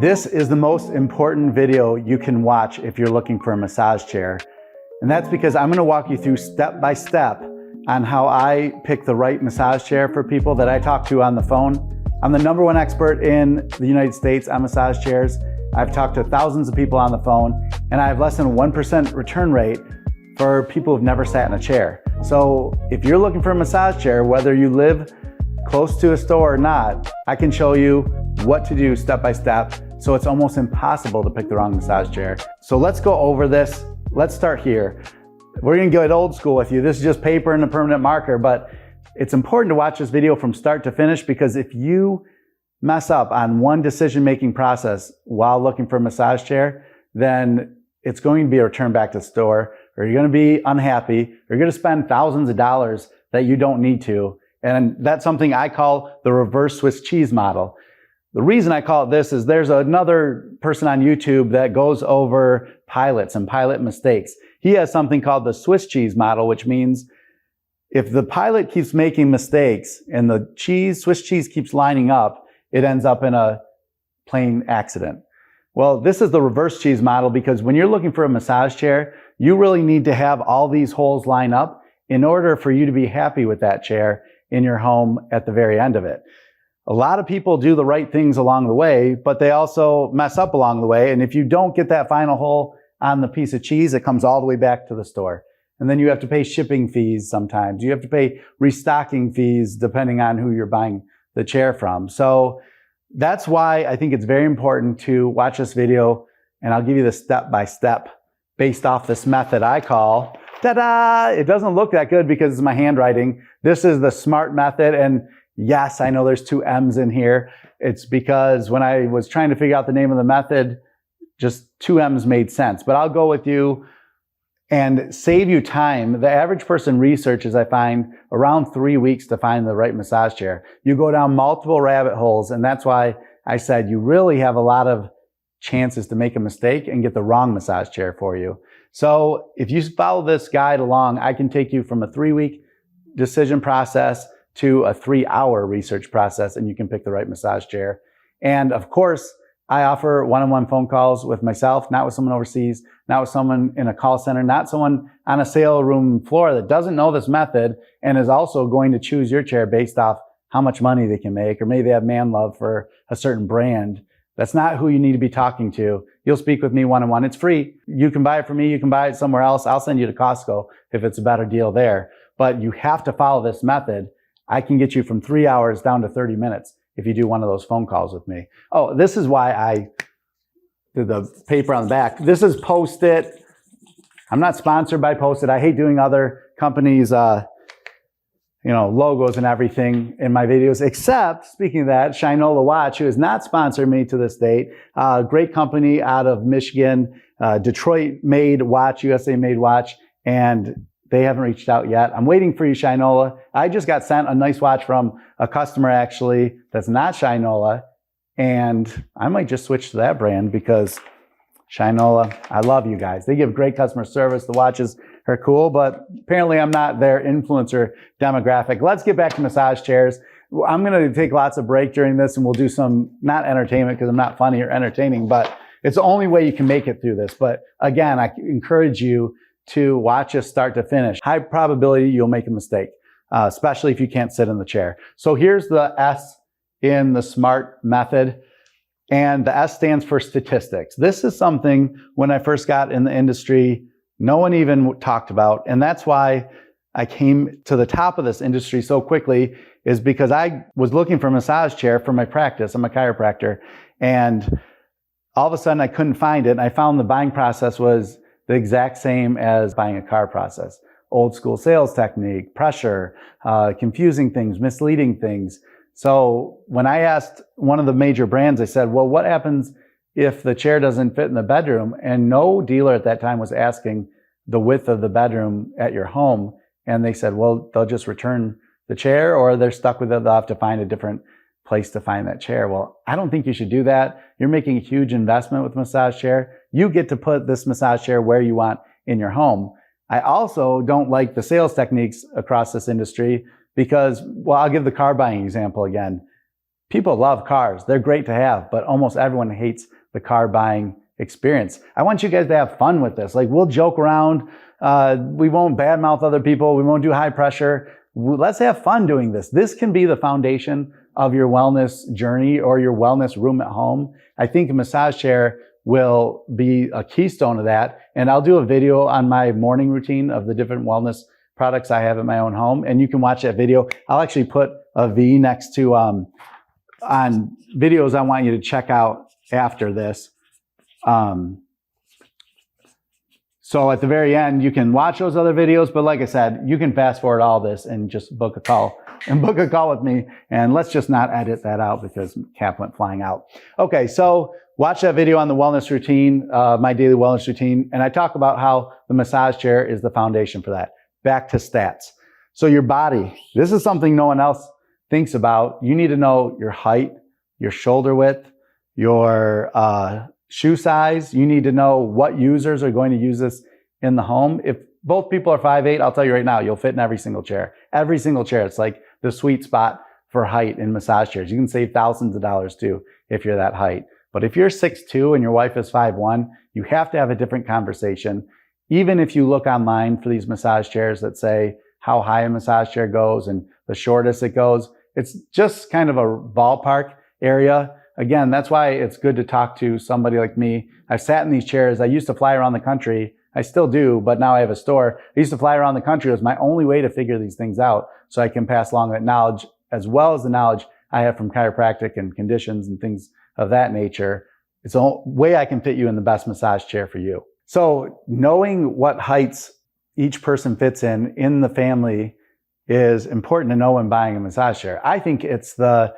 This is the most important video you can watch if you're looking for a massage chair. And that's because I'm going to walk you through step by step on how I pick the right massage chair for people that I talk to on the phone. I'm the #1 expert in the United States on massage chairs. I've talked to thousands of people on the phone, and I have less than 1% return rate for people who've never sat in a chair. So if you're looking for a massage chair, whether you live close to a store or not, I can show you what to do step by step, so it's almost impossible to pick the wrong massage chair. So let's go over this. Let's start here. We're gonna get old school with you. This is just paper and a permanent marker, but it's important to watch this video from start to finish, because if you mess up on one decision-making process while looking for a massage chair, then it's going to be a return back to the store, or you're gonna be unhappy, or you're gonna spend thousands of dollars that you don't need to. And that's something I call the reverse Swiss cheese model. The reason I call it this is there's another person on YouTube that goes over pilots and pilot mistakes. He has something called the Swiss cheese model, which means if the pilot keeps making mistakes and the Swiss cheese keeps lining up, it ends up in a plane accident. Well, this is the reverse cheese model, because when you're looking for a massage chair, you really need to have all these holes line up in order for you to be happy with that chair in your home at the very end of it. A lot of people do the right things along the way, but they also mess up along the way. And if you don't get that final hole on the piece of cheese, it comes all the way back to the store. And then you have to pay shipping fees sometimes. You have to pay restocking fees depending on who you're buying the chair from. So that's why I think it's very important to watch this video, and I'll give you the step by step based off this method I call, ta-da! It doesn't look that good because it's my handwriting. This is the SMART method, and yes, I know there's 2 M's in here. It's because when I was trying to figure out the name of the method, just 2 M's made sense. But I'll go with you and save you time. The average person researches, I find, around 3 weeks to find the right massage chair. You go down multiple rabbit holes, and that's why I said you really have a lot of chances to make a mistake and get the wrong massage chair for you. So if you follow this guide along, I can take you from a 3-week decision process to a 3-hour research process, and you can pick the right massage chair. And of course, I offer one-on-one phone calls with myself, not with someone overseas, not with someone in a call center, not someone on a sale room floor that doesn't know this method and is also going to choose your chair based off how much money they can make, or maybe they have man love for a certain brand. That's not who you need to be talking to. You'll speak with me one-on-one. It's free. You can buy it from me. You can buy it somewhere else. I'll send you to Costco if it's a better deal there. But you have to follow this method. I can get you from 3 hours down to 30 minutes if you do one of those phone calls with me. Oh, this is why I did the paper on the back. This is Post-it. I'm not sponsored by Post-it. I hate doing other companies' logos and everything in my videos, except, speaking of that, Shinola Watch, who has not sponsored me to this date. Great company out of Michigan, Detroit-made watch, USA-made watch, and they haven't reached out yet. I'm waiting for you, Shinola. I just got sent a nice watch from a customer, actually, that's not Shinola, and I might just switch to that brand because Shinola, I love you guys. They give great customer service. The watches are cool, but apparently I'm not their influencer demographic. Let's get back to massage chairs. I'm going to take lots of break during this, and we'll do some, not entertainment because I'm not funny or entertaining, but it's the only way you can make it through this. But again, I encourage you to watch us start to finish. High probability you'll make a mistake, especially if you can't sit in the chair. So here's the S in the SMART method, and the S stands for statistics. This is something when I first got in the industry, no one even talked about, and that's why I came to the top of this industry so quickly, is because I was looking for a massage chair for my practice. I'm a chiropractor, and all of a sudden I couldn't find it, and I found the buying process was the exact same as buying a car process. Old school sales technique, pressure, confusing things, misleading things. So when I asked one of the major brands, I said, well, what happens if the chair doesn't fit in the bedroom? And no dealer at that time was asking the width of the bedroom at your home. And they said, well, they'll just return the chair, or they're stuck with it. They'll have to find a different place to find that chair. Well, I don't think you should do that. You're making a huge investment with a massage chair. You get to put this massage chair where you want in your home. I also don't like the sales techniques across this industry because, well, I'll give the car buying example again. People love cars. They're great to have, but almost everyone hates the car buying experience. I want you guys to have fun with this. Like, we'll joke around. We won't badmouth other people. We won't do high pressure. Let's have fun doing this. This can be the foundation of your wellness journey or your wellness room at home. I think a massage chair will be a keystone of that. And I'll do a video on my morning routine of the different wellness products I have at my own home. And you can watch that video. I'll actually put a V next to on videos I want you to check out after this. So at the very end, you can watch those other videos, but like I said, you can fast forward all this and just book a call with me. And let's just not edit that out because Cap went flying out. Okay, so watch that video on the wellness routine, my daily wellness routine. And I talk about how the massage chair is the foundation for that. Back to stats. So your body, this is something no one else thinks about. You need to know your height, your shoulder width, your shoe size. You need to know what users are going to use this in the home. If both people are 5'8", I'll tell you right now, you'll fit in every single chair. Every single chair. It's like the sweet spot for height in massage chairs. You can save thousands of dollars too if you're that height. But if you're 6'2" and your wife is 5'1", you have to have a different conversation. Even if you look online for these massage chairs that say how high a massage chair goes and the shortest it goes, it's just kind of a ballpark area. Again, that's why it's good to talk to somebody like me. I've sat in these chairs. I used to fly around the country. I still do, but now I have a store. I used to fly around the country. It was my only way to figure these things out so I can pass along that knowledge as well as the knowledge I have from chiropractic and conditions and things of that nature. It's a way I can fit you in the best massage chair for you. So knowing what heights each person fits in the family is important to know when buying a massage chair. I think it's the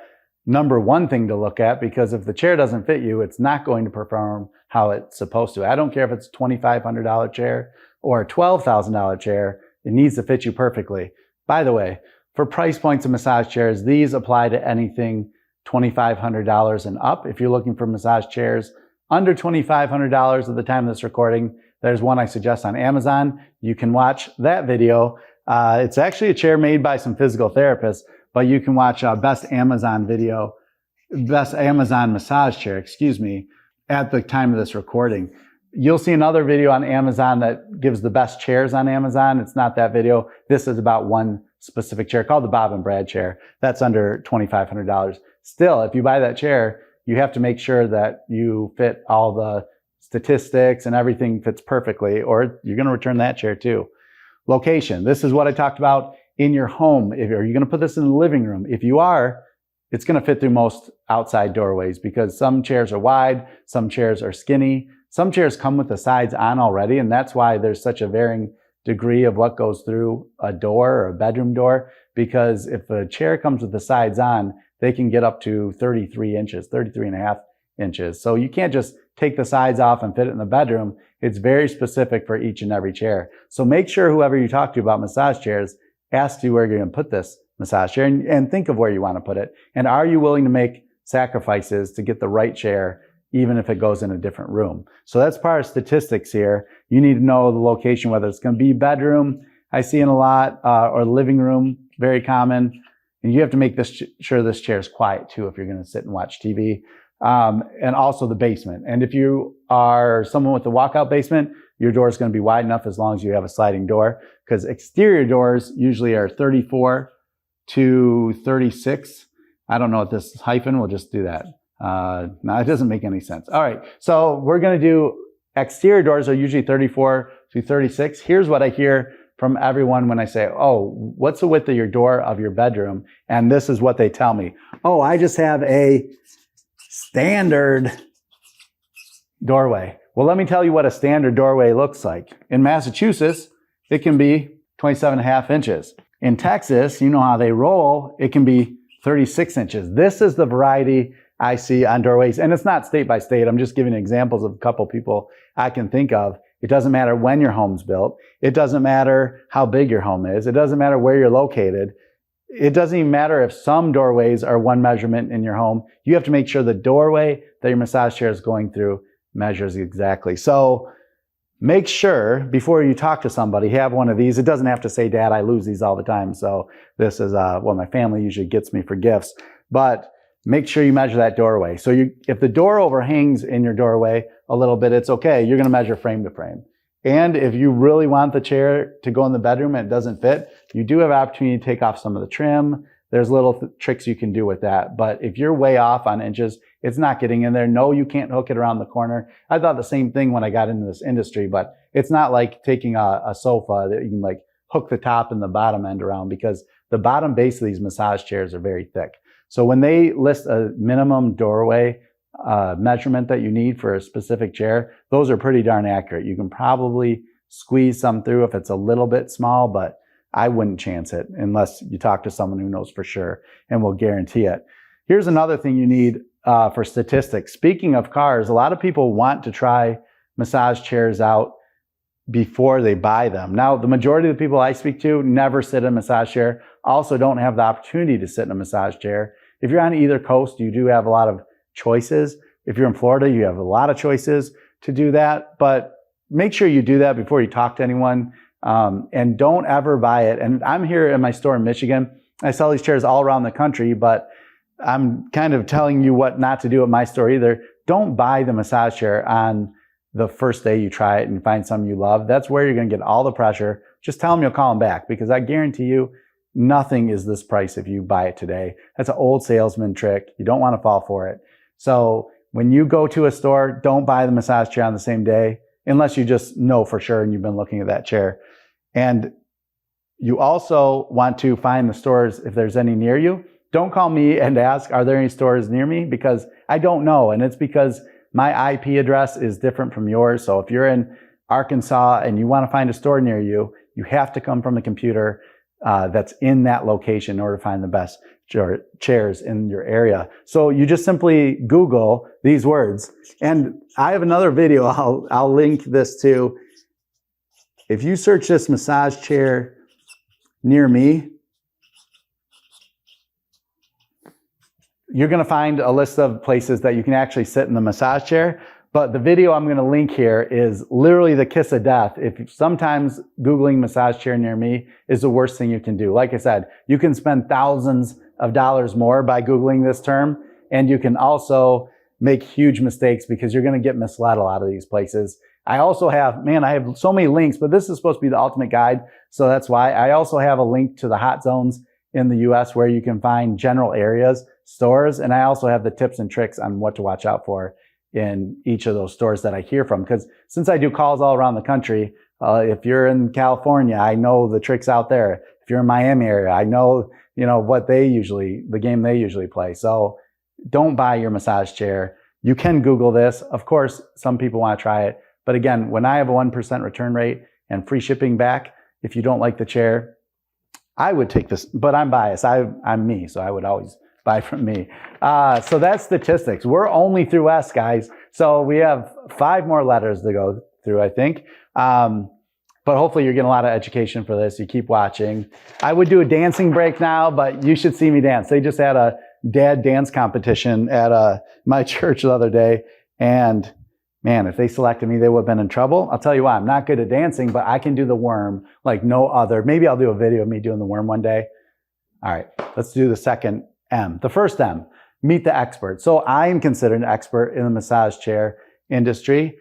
number one thing to look at, because if the chair doesn't fit you, it's not going to perform how it's supposed to. I don't care if it's a $2,500 chair or a $12,000 chair, it needs to fit you perfectly. By the way, for price points of massage chairs, these apply to anything $2,500 and up. If you're looking for massage chairs under $2,500 at the time of this recording, there's one I suggest on Amazon. You can watch that video. It's actually a chair made by some physical therapists, but you can watch best Amazon massage chair, at the time of this recording. You'll see another video on Amazon that gives the best chairs on Amazon. It's not that video. This is about one specific chair called the Bob and Brad chair. That's under $2,500. Still, if you buy that chair, you have to make sure that you fit all the statistics and everything fits perfectly, or you're going to return that chair too. Location. This is what I talked about in your home. Are you going to put this in the living room? If you are, it's going to fit through most outside doorways, because some chairs are wide, some chairs are skinny, some chairs come with the sides on already, and that's why there's such a varying degree of what goes through a door or a bedroom door, because if a chair comes with the sides on, they can get up to 33 inches, 33 and a half inches. So you can't just take the sides off and fit it in the bedroom. It's very specific for each and every chair. So make sure whoever you talk to about massage chairs asks you where you're going to put this massage chair, and think of where you want to put it. And are you willing to make sacrifices to get the right chair, even if it goes in a different room? So that's part of statistics here. You need to know the location, whether it's going to be bedroom, I see in a lot, or living room, very common. And you have to make sure this chair is quiet too if you're going to sit and watch TV. And also the basement. And if you are someone with a walkout basement, your door is going to be wide enough as long as you have a sliding door, because exterior doors usually are 34 to 36. I don't know what this hyphen, we'll just do that. No, it doesn't make any sense. All right, so we're going to do exterior doors are usually 34 to 36. Here's what I hear from everyone when I say, oh, what's the width of your door of your bedroom? And this is what they tell me. Oh, I just have a standard doorway. Well, let me tell you what a standard doorway looks like. In Massachusetts, it can be 27.5 inches. In Texas, you know how they roll, it can be 36 inches. This is the variety I see on doorways. And it's not state by state. I'm just giving examples of a couple people I can think of. It doesn't matter when your home's built. It doesn't matter how big your home is. It doesn't matter where you're located. It doesn't even matter if some doorways are one measurement in your home. You have to make sure the doorway that your massage chair is going through measures exactly. So make sure before you talk to somebody, have one of these. It doesn't have to say, Dad, I lose these all the time. So this is what my family usually gets me for gifts. But make sure you measure that doorway. So if the door overhangs in your doorway a little bit, it's okay. You're going to measure frame to frame. And if you really want the chair to go in the bedroom and it doesn't fit, you do have opportunity to take off some of the trim. There's little tricks you can do with that. But if you're way off on inches, it's not getting in there. No, you can't hook it around the corner. I thought the same thing when I got into this industry, but it's not like taking a sofa that you can like hook the top and the bottom end around, because the bottom base of these massage chairs are very thick. So when they list a minimum doorway measurement that you need for a specific chair, those are pretty darn accurate. You can probably squeeze some through if it's a little bit small, but I wouldn't chance it unless you talk to someone who knows for sure and will guarantee it. Here's another thing you need for statistics. Speaking of cars, a lot of people want to try massage chairs out before they buy them. Now, the majority of the people I speak to never sit in a massage chair, also don't have the opportunity to sit in a massage chair. If you're on either coast, you do have a lot of choices. If you're in Florida, you have a lot of choices to do that, but make sure you do that before you talk to anyone. And don't ever buy it. And I'm here in my store in Michigan. I sell these chairs all around the country, but I'm kind of telling you what not to do at my store either. Don't buy the massage chair on the first day you try it and find something you love. That's where you're going to get all the pressure. Just tell them you'll call them back, because I guarantee you nothing is this price if you buy it today. That's an old salesman trick. You don't want to fall for it. So when you go to a store, don't buy the massage chair on the same day, unless you just know for sure and you've been looking at that chair. And you also want to find the stores if there's any near you. Don't call me and ask, are there any stores near me? Because I don't know. And it's because my IP address is different from yours. So if you're in Arkansas and you want to find a store near you, you have to come from a computer that's in that location in order to find the best chairs in your area. So you just simply Google these words. And I have another video. I'll link this to. If you search this massage chair near me, you're going to find a list of places that you can actually sit in the massage chair. But the video I'm going to link here is literally the kiss of death. If sometimes Googling massage chair near me is the worst thing you can do. Like I said, you can spend thousands of dollars more by Googling this term, and you can also make huge mistakes because you're going to get misled a lot of these places. I also have, I have so many links, but this is supposed to be the ultimate guide. So that's why I also have a link to the hot zones in the US where you can find general areas, stores. And I also have the tips and tricks on what to watch out for in each of those stores that I hear from. Because since I do calls all around the country, if you're in California, I know the tricks out there. If you're in Miami area, I know, what the game they usually play. So don't buy your massage chair. You can Google this. Of course, some people want to try it. But again, when I have a 1% return rate and free shipping back, if you don't like the chair, I would take this, but I'm biased. I'm me, so I would always buy from me. So that's statistics. We're only through S, guys. So we have 5 more letters to go through, I think. But hopefully you're getting a lot of education for this. You keep watching. I would do a dancing break now, but you should see me dance. They just had a dad dance competition at my church the other day. And man, if they selected me, they would have been in trouble. I'll tell you why. I'm not good at dancing, but I can do the worm like no other. Maybe I'll do a video of me doing the worm one day. All right, let's do the second M. The first M, meet the expert. So I am considered an expert in the massage chair industry.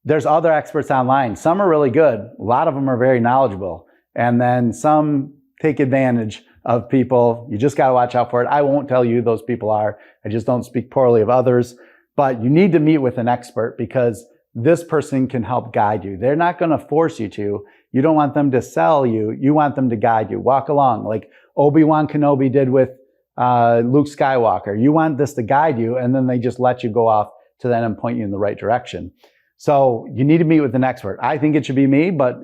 There's other experts online. Some are really good. A lot of them are very knowledgeable. And then some take advantage of people. You just got to watch out for it. I won't tell you who those people are. I just don't speak poorly of others. But you need to meet with an expert because this person can help guide you. They're not going to force you to. You don't want them to sell you. You want them to guide you. Walk along like Obi-Wan Kenobi did with Luke Skywalker. You want this to guide you, and then they just let you go off to then and point you in the right direction. So you need to meet with an expert. I think it should be me, but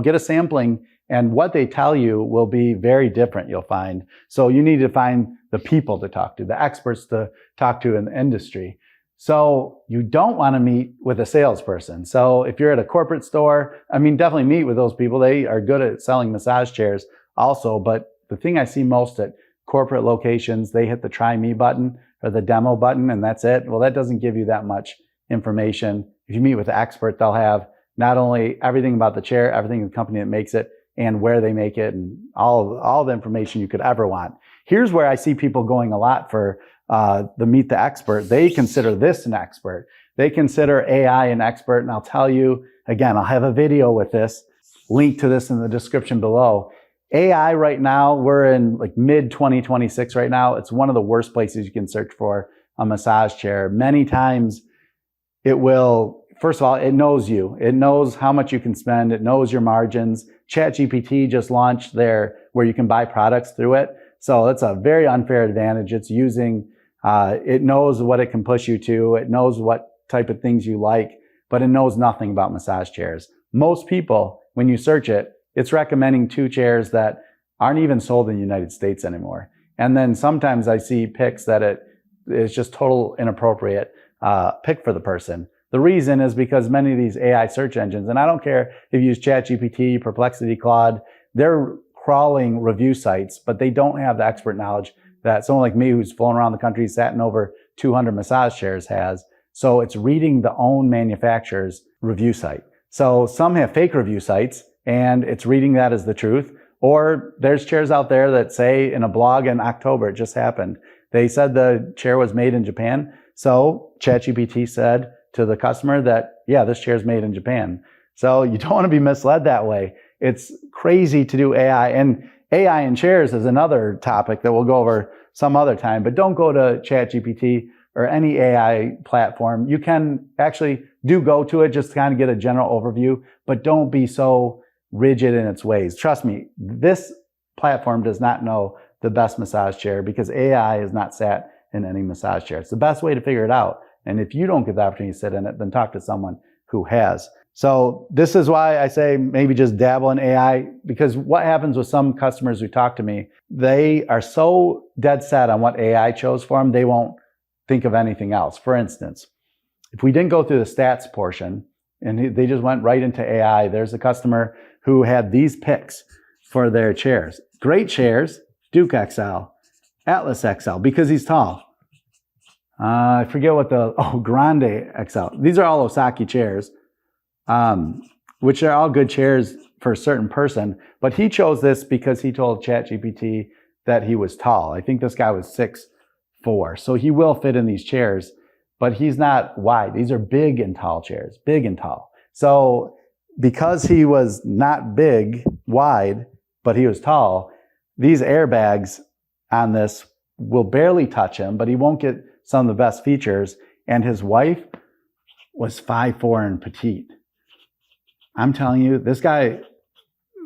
get a sampling, and what they tell you will be very different, you'll find. So you need to find the people to talk to, the experts to talk to in the industry. So you don't want to meet with a salesperson. So if you're at a corporate store, definitely meet with those people. They are good at selling massage chairs also. But the thing I see most at corporate locations, they hit the try me button or the demo button, and that's it. Well, that doesn't give you that much information. If you meet with the expert, they'll have not only everything about the chair, everything in the company that makes it, and where they make it, and all the information you could ever want. Here's where I see people going a lot for the Meet the Expert, they consider this an expert. They consider AI an expert. And I'll tell you, again, I'll have a video with this, link to this in the description below. AI right now, we're in like mid 2026 right now. It's one of the worst places you can search for a massage chair. Many times it will, first of all, it knows you. It knows how much you can spend. It knows your margins. ChatGPT just launched there where you can buy products through it. So it's a very unfair advantage. It's using, it knows what it can push you to. It knows what type of things you like, but it knows nothing about massage chairs. Most people, when you search it, it's recommending 2 chairs that aren't even sold in the United States anymore. And then sometimes I see picks that it is just total inappropriate pick for the person. The reason is because many of these AI search engines, and I don't care if you use ChatGPT, Perplexity, Claude, they're crawling review sites, but they don't have the expert knowledge that someone like me who's flown around the country, sat in over 200 massage chairs has. So it's reading the own manufacturer's review site. So some have fake review sites and it's reading that as the truth. Or there's chairs out there that say in a blog in October, it just happened. They said the chair was made in Japan. So ChatGPT said to the customer that, yeah, this chair is made in Japan. So you don't want to be misled that way. It's crazy to do AI. And AI in chairs is another topic that we'll go over some other time. But don't go to ChatGPT or any AI platform. You can actually go to it just to kind of get a general overview, but don't be so rigid in its ways. Trust me, this platform does not know the best massage chair because AI has not sat in any massage chair. It's the best way to figure it out. And if you don't get the opportunity to sit in it, then talk to someone who has. So this is why I say maybe just dabble in AI, because what happens with some customers who talk to me, they are so dead set on what AI chose for them, they won't think of anything else. For instance, if we didn't go through the stats portion and they just went right into AI, there's a customer who had these picks for their chairs. Great chairs, Duke XL, Atlas XL, because he's tall. I forget what Grande XL. These are all Osaki chairs, which are all good chairs for a certain person. But he chose this because he told ChatGPT that he was tall. I think this guy was 6'4". So he will fit in these chairs, but he's not wide. These are big and tall chairs, big and tall. So because he was not big, wide, but he was tall, these airbags on this will barely touch him, but he won't get some of the best features. And his wife was 5'4" and petite. I'm telling you, this guy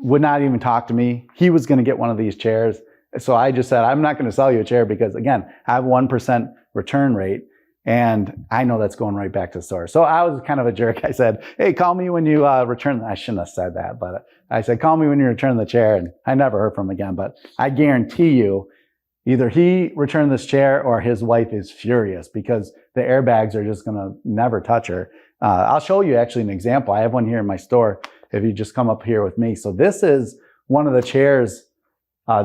would not even talk to me. He was going to get one of these chairs. So I just said, I'm not going to sell you a chair because, again, I have 1% return rate. And I know that's going right back to the store. So I was kind of a jerk. I said, hey, call me when you return. I shouldn't have said that, but I said, call me when you return the chair. And I never heard from him again. But I guarantee you, either he returned this chair or his wife is furious because the airbags are just going to never touch her. I'll show you actually an example. I have one here in my store if you just come up here with me. So this is one of the chairs.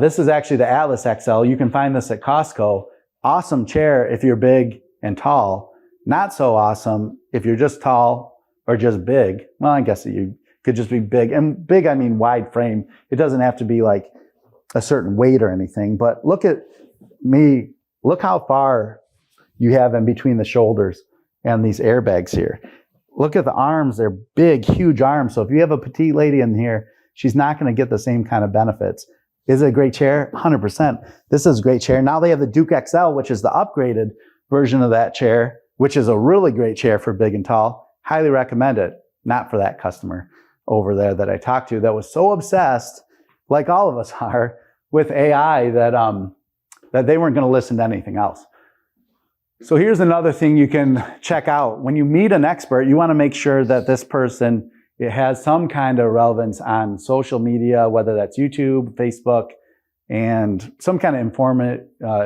This is actually the Atlas XL. You can find this at Costco. Awesome chair if you're big and tall. Not so awesome if you're just tall or just big. Well, I guess you could just be big. And big, I mean wide frame. It doesn't have to be like a certain weight or anything. But look at me. Look how far you have in between the shoulders and these airbags here. Look at the arms. They're big, huge arms. So if you have a petite lady in here, she's not going to get the same kind of benefits. Is it a great chair? 100%. This is a great chair. Now they have the Duke XL, which is the upgraded version of that chair, which is a really great chair for big and tall. Highly recommend it. Not for that customer over there that I talked to that was so obsessed, like all of us are, with AI that they weren't going to listen to anything else. So here's another thing you can check out. When you meet an expert, you want to make sure that this person, it has some kind of relevance on social media, whether that's YouTube, Facebook, and some kind of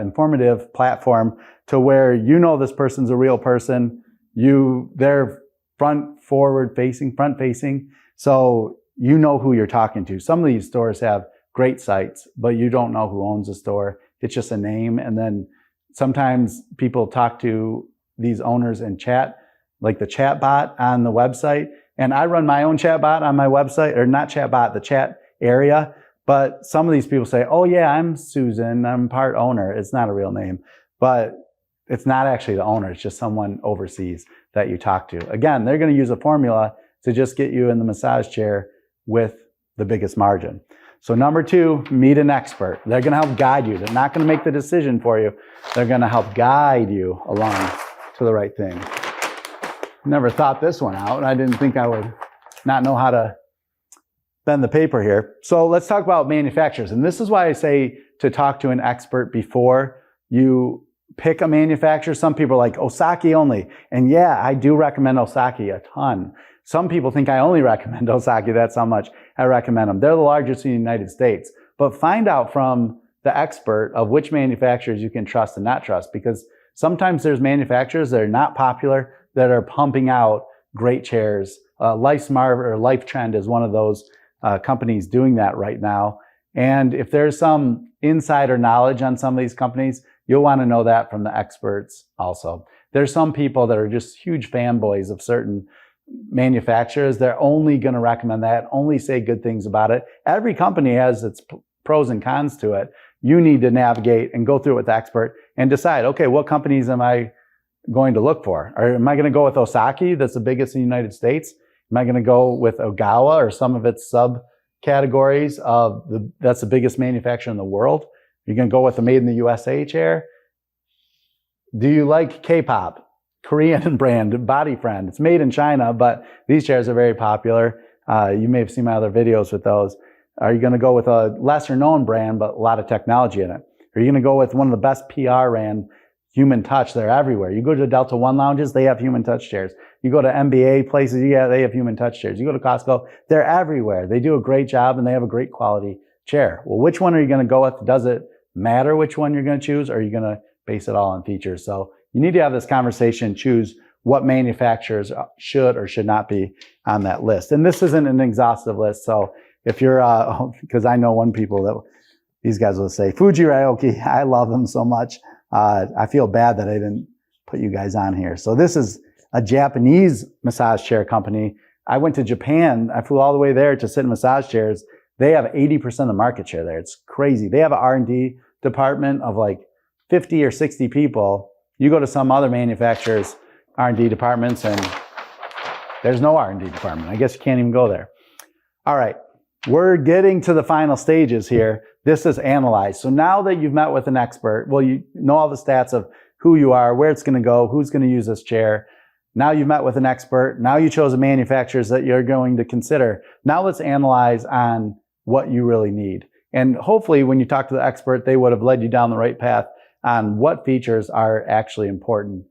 informative platform to where you know this person's a real person. They're front facing. So you know who you're talking to. Some of these stores have great sites, but you don't know who owns the store. It's just a name. And then sometimes people talk to these owners in chat, like the chat bot on the website. And I run my own chat bot on my website, or not chat bot, the chat area. But some of these people say, oh yeah, I'm Susan, I'm part owner. It's not a real name. But it's not actually the owner, it's just someone overseas that you talk to. Again, they're going to use a formula to just get you in the massage chair with the biggest margin. So number 2, meet an expert. They're going to help guide you. They're not going to make the decision for you. They're going to help guide you along to the right thing. Never thought this one out. I didn't think I would not know how to bend the paper here. So let's talk about manufacturers. And this is why I say to talk to an expert before you pick a manufacturer. Some people are like, Osaki only. And yeah, I do recommend Osaki a ton. Some people think I only recommend Osaki. That's how much I recommend them. They're the largest in the United States. But find out from the expert of which manufacturers you can trust and not trust, because sometimes there's manufacturers that are not popular that are pumping out great chairs. LifeSmart or Life Trend is one of those companies doing that right now. And if there's some insider knowledge on some of these companies, you'll want to know that from the experts also. There's some people that are just huge fanboys of certain manufacturers. They're only going to recommend that, only say good things about it. Every company has its pros and cons to it. You need to navigate and go through it with the expert and decide, okay, what companies am I going to look for? Or am I going to go with Osaki, that's the biggest in the United States? Am I going to go with Ogawa or some of its subcategories of that's the biggest manufacturer in the world? You're going to go with a made in the USA chair? Do you like K-pop? Korean brand, Body Friend. It's made in China, but these chairs are very popular. You may have seen my other videos with those. Are you going to go with a lesser known brand, but a lot of technology in it? Are you going to go with one of the best PR ran Human Touch? They're everywhere. You go to Delta One lounges, they have Human Touch chairs. You go to MBA places, yeah, they have Human Touch chairs. You go to Costco, they're everywhere. They do a great job and they have a great quality chair. Well, which one are you going to go with? Does it matter which one you're going to choose, or are you going to base it all on features? So you need to have this conversation, choose what manufacturers should or should not be on that list. And this isn't an exhaustive list. So if you're, because I know one people that these guys will say, Fuji Ryoki, I love them so much. I feel bad that I didn't put you guys on here. So this is a Japanese massage chair company. I went to Japan. I flew all the way there to sit in massage chairs. They have 80% of the market share there. It's crazy. They have an R&D department of like 50 or 60 people. You go to some other manufacturers' R&D departments and there's no R&D department. I guess you can't even go there. All right, we're getting to the final stages here. This is analyze. So now that you've met with an expert, well, you know all the stats of who you are, where it's going to go, who's going to use this chair. Now you've met with an expert. Now you chose the manufacturers that you're going to consider. Now let's analyze on what you really need. And hopefully when you talk to the expert, they would have led you down the right path on what features are actually important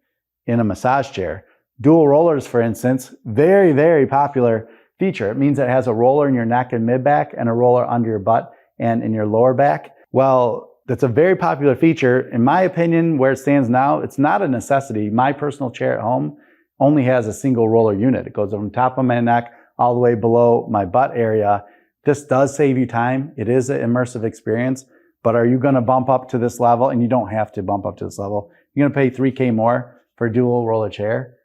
in a massage chair. Dual rollers, for instance, very, very popular feature. It means it has a roller in your neck and mid-back and a roller under your butt and in your lower back. Well, that's a very popular feature. In my opinion, where it stands now, it's not a necessity. My personal chair at home only has a single roller unit. It goes from the top of my neck all the way below my butt area. This does save you time. It is an immersive experience, but are you going to bump up to this level? And you don't have to bump up to this level. You're going to pay $3K more for a dual roller chair.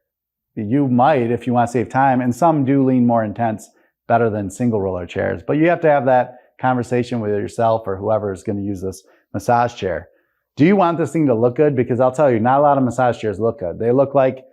You might if you want to save time, and some do lean more intense, better than single roller chairs. But you have to have that conversation with yourself or whoever is going to use this massage chair. Do you want this thing to look good? Because I'll tell you, not a lot of massage chairs look good. They look like,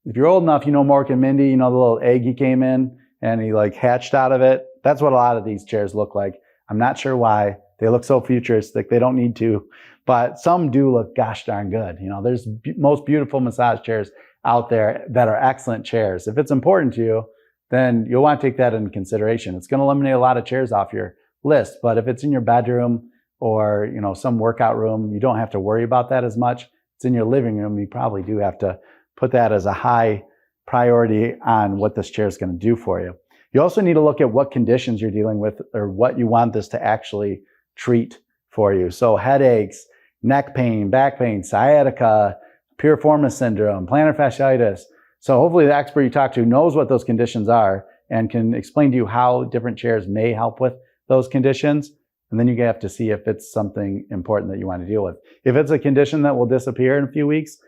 if you're old enough, you know Mork and Mindy, you know the little egg he came in and he like hatched out of it. That's what a lot of these chairs look like. I'm not sure why. They look so futuristic. They don't need to, but some do look gosh darn good. You know, there's most beautiful massage chairs out there that are excellent chairs. If it's important to you, then you'll want to take that into consideration. It's going to eliminate a lot of chairs off your list, but if it's in your bedroom or, you know, some workout room, you don't have to worry about that as much. It's in your living room. You probably do have to put that as a high priority on what this chair is going to do for you. You also need to look at what conditions you're dealing with or what you want this to actually treat for you. So headaches, neck pain, back pain, sciatica, piriformis syndrome, plantar fasciitis. So hopefully the expert you talk to knows what those conditions are and can explain to you how different chairs may help with those conditions. And then you have to see if it's something important that you want to deal with. If it's a condition that will disappear in a few weeks,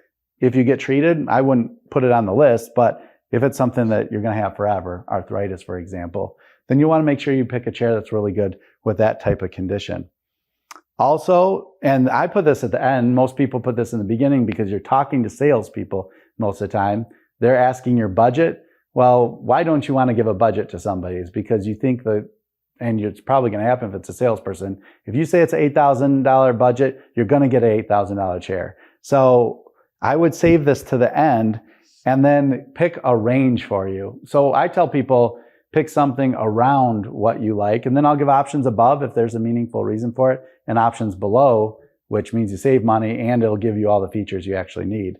if you get treated, I wouldn't put it on the list. But if it's something that you're going to have forever, arthritis, for example, then you want to make sure you pick a chair that's really good with that type of condition. Also, and I put this at the end, most people put this in the beginning because you're talking to salespeople most of the time. They're asking your budget. Well, why don't you want to give a budget to somebody? It's because you think that, and it's probably going to happen if it's a salesperson. If you say it's an $8,000 budget, you're going to get an $8,000 chair. So I would save this to the end and then pick a range for you. So I tell people, pick something around what you like, and then I'll give options above if there's a meaningful reason for it, and options below, which means you save money and it'll give you all the features you actually need.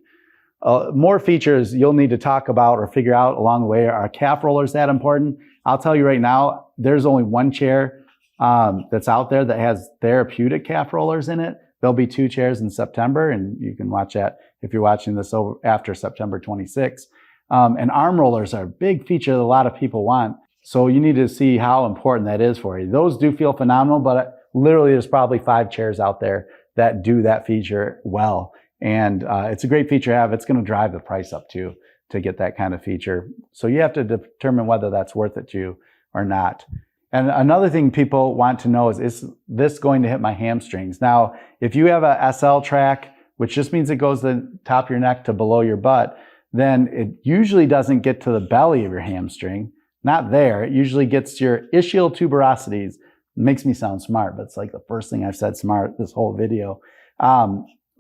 More features you'll need to talk about or figure out along the way. Are calf rollers that important? I'll tell you right now, there's only one chair that's out there that has therapeutic calf rollers in it. There'll be 2 chairs in September, and you can watch that if you're watching this over after September 26. And arm rollers are a big feature that a lot of people want. So you need to see how important that is for you. Those do feel phenomenal, but literally there's probably 5 chairs out there that do that feature well. And it's a great feature to have. It's going to drive the price up too, to get that kind of feature. So you have to determine whether that's worth it to you or not. And another thing people want to know is this going to hit my hamstrings? Now, if you have a SL track, which just means it goes the top of your neck to below your butt, then it usually doesn't get to the belly of your hamstring. Not there. It usually gets to your ischial tuberosities. It makes me sound smart, but it's like the first thing I've said smart this whole video.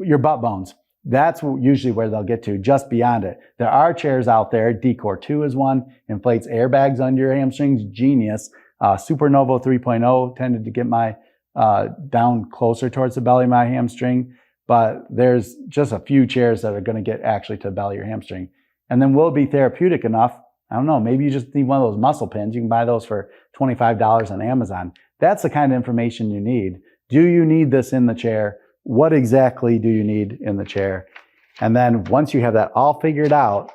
Your butt bones. That's usually where they'll get to, just beyond it. There are chairs out there. Decor 2 is one. Inflates airbags under your hamstrings. Genius. Supernovo 3.0 tended to get my down closer towards the belly of my hamstring. But there's just a few chairs that are going to get actually to the belly of your hamstring. And then will it be therapeutic enough? I don't know. Maybe you just need one of those muscle pins. You can buy those for $25 on Amazon. That's the kind of information you need. Do you need this in the chair? What exactly do you need in the chair? And then once you have that all figured out,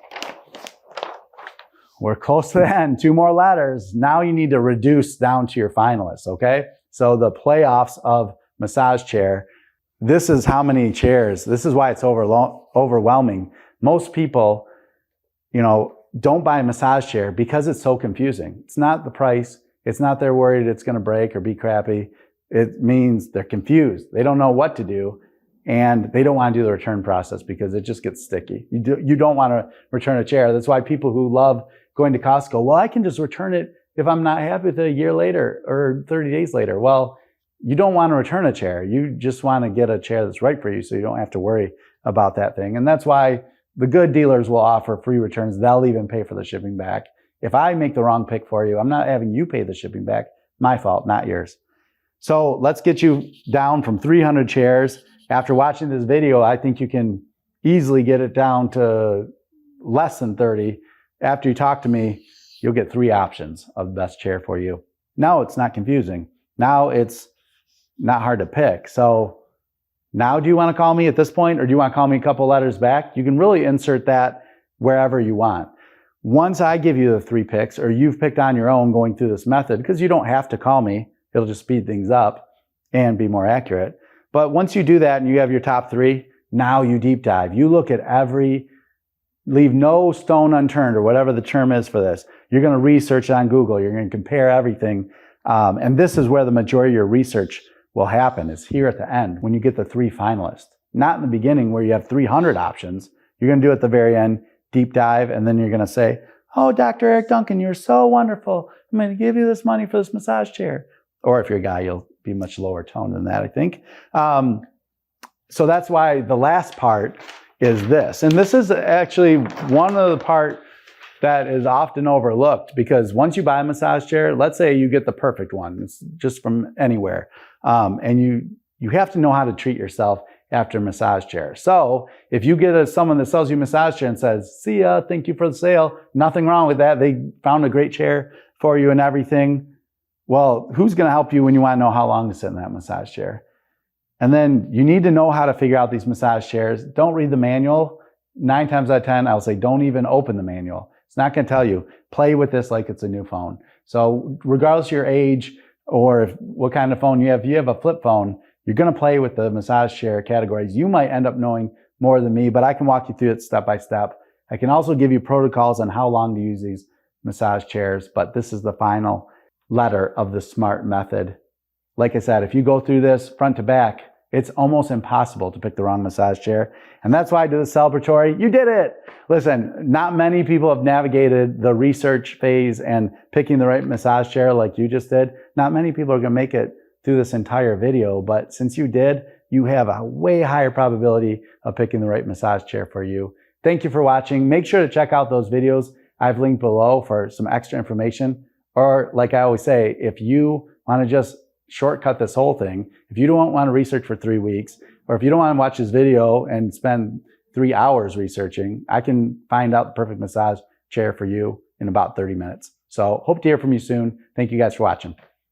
we're close to the end. 2 more letters. Now you need to reduce down to your finalists, okay? So the playoffs of massage chair. This is how many chairs. This is why it's overwhelming. Most people, don't buy a massage chair because it's so confusing. It's not the price. It's not they're worried it's going to break or be crappy. It means they're confused. They don't know what to do, and they don't want to do the return process because it just gets sticky. You don't want to return a chair. That's why people who love going to Costco, well, I can just return it if I'm not happy with it a year later or 30 days later. Well, you don't want to return a chair. You just want to get a chair that's right for you so you don't have to worry about that thing. And that's why the good dealers will offer free returns. They'll even pay for the shipping back. If I make the wrong pick for you, I'm not having you pay the shipping back. My fault, not yours. So let's get you down from 300 chairs. After watching this video, I think you can easily get it down to less than 30. After you talk to me, you'll get 3 options of the best chair for you. Now it's not confusing. Now it's not hard to pick. So now do you want to call me at this point, or do you want to call me a couple letters back? You can really insert that wherever you want. Once I give you the 3 picks, or you've picked on your own going through this method, because you don't have to call me, it'll just speed things up and be more accurate. But once you do that and you have your top 3, now you deep dive. You look at leave no stone unturned, or whatever the term is for this. You're going to research on Google. You're going to compare everything. And this is where the majority of your research will happen, is here at the end when you get the 3 finalists. Not in the beginning where you have 300 options. You're going to do it at the very end, deep dive, and then you're going to say, oh, Dr. Eric Duncan, you're so wonderful. I'm going to give you this money for this massage chair. Or if you're a guy, you'll be much lower tone than that, I think. So that's why the last part is this. And this is actually one of the part that is often overlooked, because once you buy a massage chair, let's say you get the perfect one. It's just from anywhere. And you have to know how to treat yourself after a massage chair. So if you get someone that sells you a massage chair and says, see ya, thank you for the sale, nothing wrong with that. They found a great chair for you and everything. Well, who's going to help you when you want to know how long to sit in that massage chair? And then you need to know how to figure out these massage chairs. Don't read the manual. 9 times out of 10, I'll say don't even open the manual. It's not going to tell you. Play with this like it's a new phone. So regardless of your age or what kind of phone you have, if you have a flip phone, you're going to play with the massage chair categories. You might end up knowing more than me, but I can walk you through it step by step. I can also give you protocols on how long to use these massage chairs, but this is the final letter of the SMART method. like I said, if you go through this front to back, it's almost impossible to pick the wrong massage chair. And that's why I do the celebratory. You did it. Listen, not many people have navigated the research phase and picking the right massage chair like you just did. Not many people are going to make it through this entire video, but since you did, you have a way higher probability of picking the right massage chair for you. Thank you for watching. Make sure to check out those videos I've linked below for some extra information. Or like I always say, if you want to just shortcut this whole thing, if you don't want to research for 3 weeks, or if you don't want to watch this video and spend 3 hours researching, I can find out the perfect massage chair for you in about 30 minutes. So hope to hear from you soon. Thank you guys for watching.